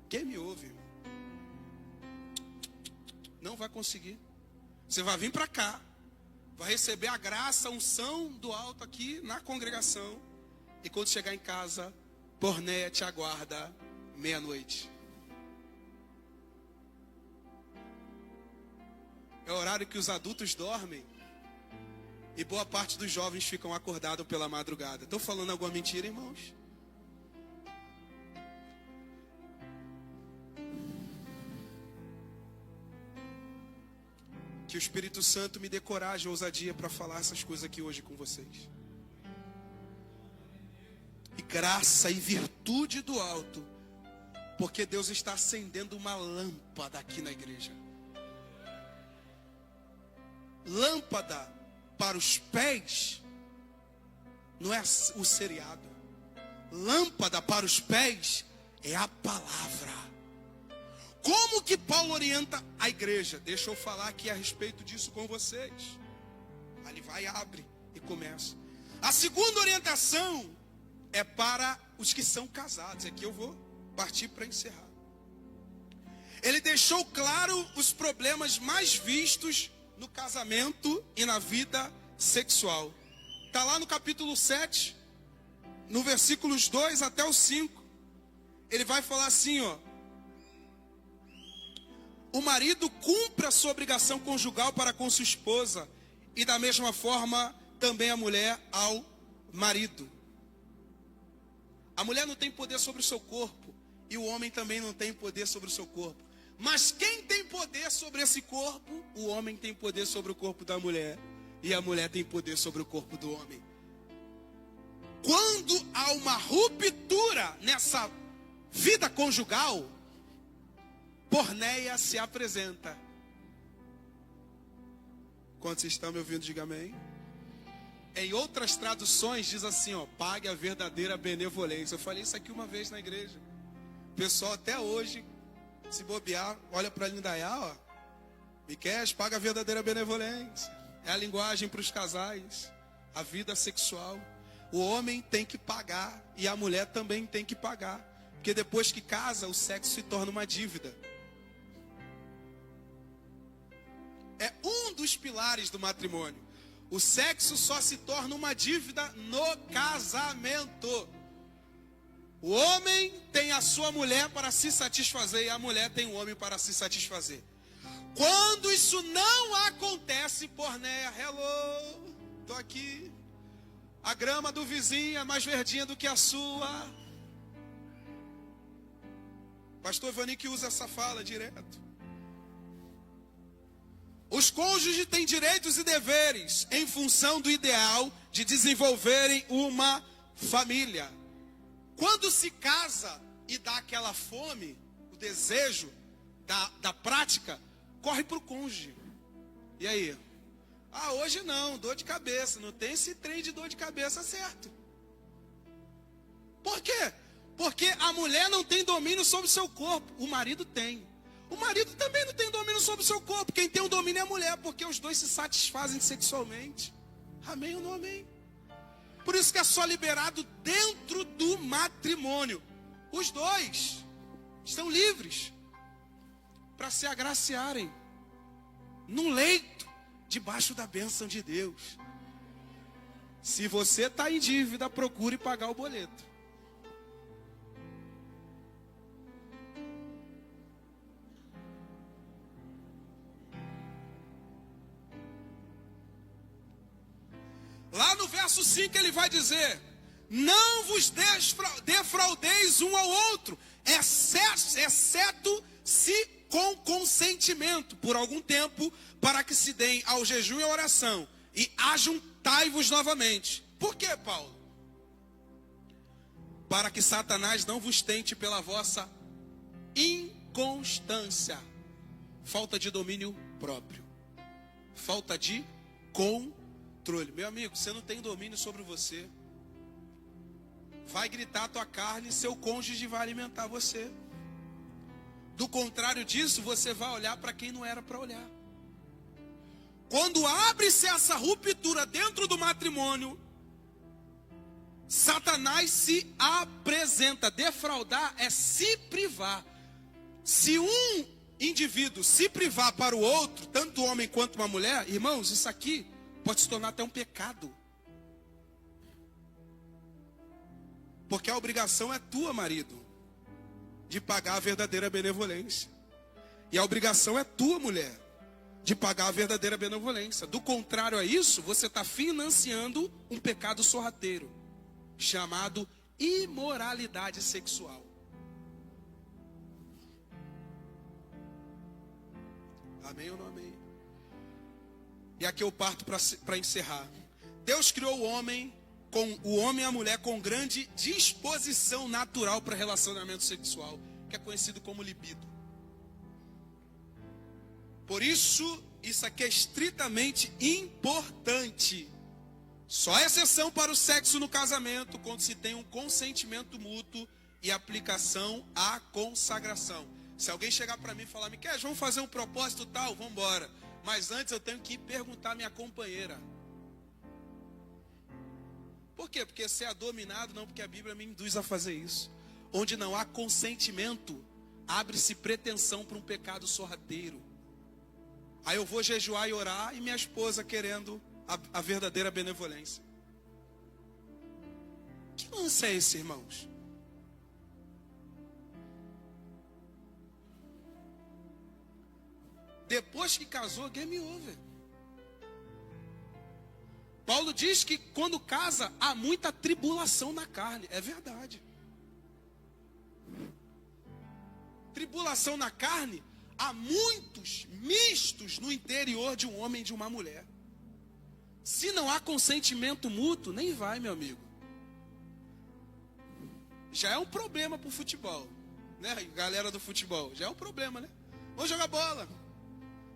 quem me ouve não vai conseguir. Você vai vir para cá, vai receber a graça, a unção do alto aqui na congregação. E quando chegar em casa, Pornéia te aguarda meia-noite. É o horário que os adultos dormem. E boa parte dos jovens ficam acordados pela madrugada. Estou falando alguma mentira, irmãos? Que o Espírito Santo me dê coragem e ousadia para falar essas coisas aqui hoje com vocês. E graça e virtude do alto. Porque Deus está acendendo uma lâmpada aqui na igreja. Lâmpada para os pés não é o seriado. Lâmpada para os pés é a palavra. Como que Paulo orienta a igreja? Deixa eu falar aqui a respeito disso com vocês. Ali vai, abre e começa. A segunda orientação é para os que são casados. Aqui eu vou partir para encerrar. Ele deixou claro os problemas mais vistos no casamento e na vida sexual. Está lá no capítulo 7, no versículos 2 até o 5. Ele vai falar assim, ó. O marido cumpra a sua obrigação conjugal para com sua esposa, e da mesma forma também a mulher ao marido. A mulher não tem poder sobre o seu corpo, e o homem também não tem poder sobre o seu corpo. Mas quem tem poder sobre esse corpo? O homem tem poder sobre o corpo da mulher, e a mulher tem poder sobre o corpo do homem. Quando há uma ruptura nessa vida conjugal, Pornéia se apresenta. Quando vocês estão me ouvindo, diga amém. Em outras traduções diz assim, ó, pague a verdadeira benevolência. Eu falei isso aqui uma vez na igreja. O pessoal até hoje, se bobear, olha para a Lindaiá, ó. Miqueias, paga a verdadeira benevolência. É a linguagem para os casais. A vida sexual. O homem tem que pagar e a mulher também tem que pagar. Porque depois que casa, o sexo se torna uma dívida. É um dos pilares do matrimônio. O sexo só se torna uma dívida no casamento. O homem tem a sua mulher para se satisfazer e a mulher tem o homem para se satisfazer. Quando isso não acontece, Pornéia, hello, estou aqui. A grama do vizinho é mais verdinha do que a sua. Pastor Evani que usa essa fala direto. Os cônjuges têm direitos e deveres em função do ideal de desenvolverem uma família. Quando se casa e dá aquela fome, o desejo da prática, corre para o cônjuge. E aí? Ah, hoje não, dor de cabeça. Não tem esse trem de dor de cabeça certo. Por quê? Porque a mulher não tem domínio sobre o seu corpo. O marido tem. O marido também não tem domínio sobre o seu corpo. Quem tem o domínio é a mulher, porque os dois se satisfazem sexualmente. Amém ou não amém? Por isso que é só liberado dentro do matrimônio. Os dois estão livres para se agraciarem num leito debaixo da bênção de Deus. Se você está em dívida, procure pagar o boleto. verso 5 ele vai dizer: não vos defraudeis um ao outro, exceto se com consentimento, por algum tempo, para que se deem ao jejum e à oração, e ajuntai-vos novamente. Por quê, Paulo? Para que Satanás não vos tente pela vossa inconstância, falta de domínio próprio, falta de controle. Meu amigo, você não tem domínio sobre você. Vai gritar a tua carne, seu cônjuge vai alimentar você. Do contrário disso, você vai olhar para quem não era para olhar. Quando abre-se essa ruptura dentro do matrimônio, Satanás se apresenta. Defraudar é se privar. Se um indivíduo se privar para o outro, tanto o homem quanto uma mulher, irmãos, isso aqui pode se tornar até um pecado. Porque a obrigação é tua, marido, de pagar a verdadeira benevolência. E a obrigação é tua, mulher, de pagar a verdadeira benevolência. Do contrário a isso, você está financiando um pecado sorrateiro, chamado imoralidade sexual. Amém ou não amém? E aqui eu parto para encerrar. Deus criou o homem e a mulher com grande disposição natural para relacionamento sexual, que é conhecido como libido. Por isso aqui é estritamente importante. Só exceção para o sexo no casamento, quando se tem um consentimento mútuo e aplicação à consagração. Se alguém chegar para mim e falar: Miquel, vamos fazer um propósito tal, vamos embora. Mas antes eu tenho que perguntar à minha companheira. Por quê? Porque ser é dominado, não, porque a Bíblia me induz a fazer isso. Onde não há consentimento, abre-se pretensão para um pecado sorrateiro. Aí eu vou jejuar e orar, e minha esposa querendo a verdadeira benevolência. Que lance é esse, irmãos? Depois que casou, game over. Paulo diz que quando casa, há muita tribulação na carne. É verdade. Tribulação na carne, há muitos mistos no interior de um homem e de uma mulher. Se não há consentimento mútuo, nem vai, meu amigo. Já é um problema pro futebol, né? Galera do futebol, já é um problema, né? Vamos jogar bola.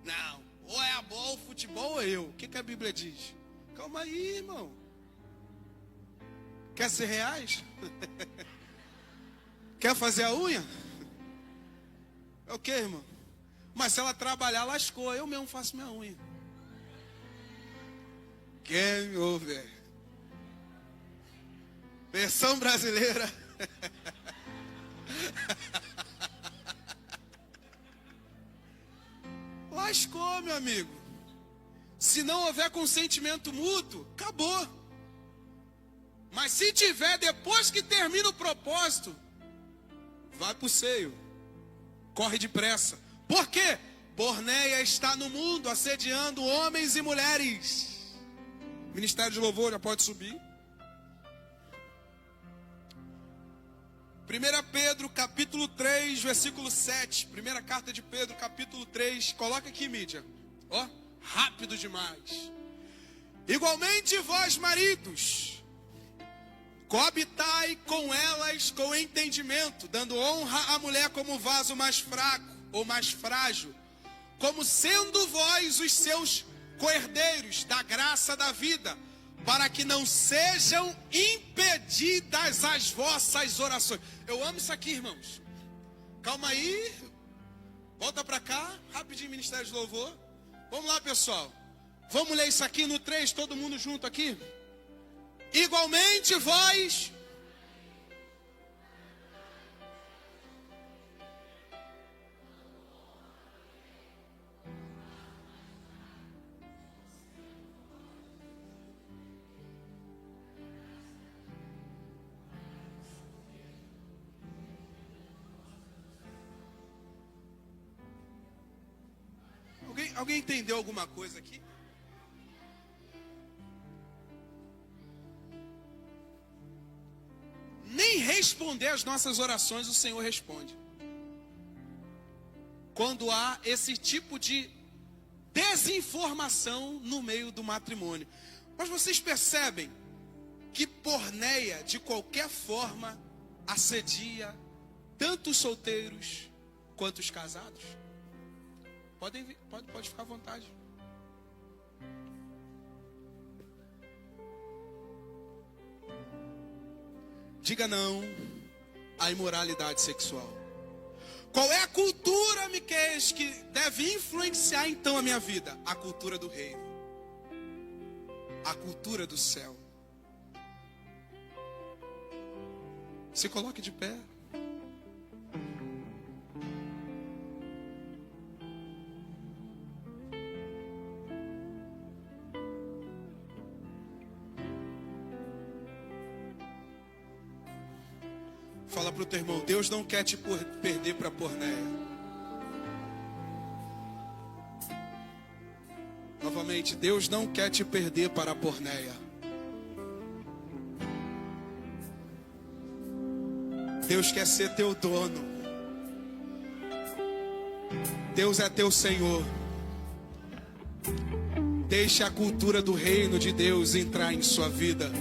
Não, ou é a bola, o futebol ou eu. O que a Bíblia diz? Calma aí, irmão. Quer ser reais? Quer fazer a unha? É o que, irmão? Mas se ela trabalhar, lascou. Eu mesmo faço minha unha. Game over. Versão brasileira. Lascou, meu amigo. Se não houver consentimento mútuo, acabou. Mas se tiver, depois que termina o propósito, vai pro seio. Corre depressa. Por quê? Porneia está no mundo assediando homens e mulheres. Ministério de Louvor já pode subir. 1 Pedro capítulo 3, versículo 7. Primeira carta de Pedro capítulo 3. Coloca aqui, mídia. Ó, rápido demais. Igualmente vós, maridos, coabitai com elas com entendimento, dando honra à mulher como vaso mais fraco ou mais frágil, como sendo vós os seus coerdeiros da graça da vida, para que não sejam impedidas as vossas orações. Eu amo isso aqui, irmãos. Calma aí. Volta para cá, rapidinho, Ministério de Louvor. Vamos lá, pessoal. Vamos ler isso aqui no 3, todo mundo junto aqui. Igualmente vós... Alguém entendeu alguma coisa aqui? responder às nossas orações, o Senhor responde. Quando há esse tipo de desinformação no meio do matrimônio. Mas vocês percebem que porneia, de qualquer forma, assedia tanto os solteiros quanto os casados? Pode ficar à vontade. Diga não à imoralidade sexual. Qual é a cultura, Miqueias, que deve influenciar então a minha vida? A cultura do reino. A cultura do céu. Se coloque de pé. Fala para o teu irmão, Deus não quer te perder para a porneia. Novamente, Deus não quer te perder para a porneia. Deus quer ser teu dono. Deus é teu Senhor. Deixe a cultura do reino de Deus entrar em sua vida.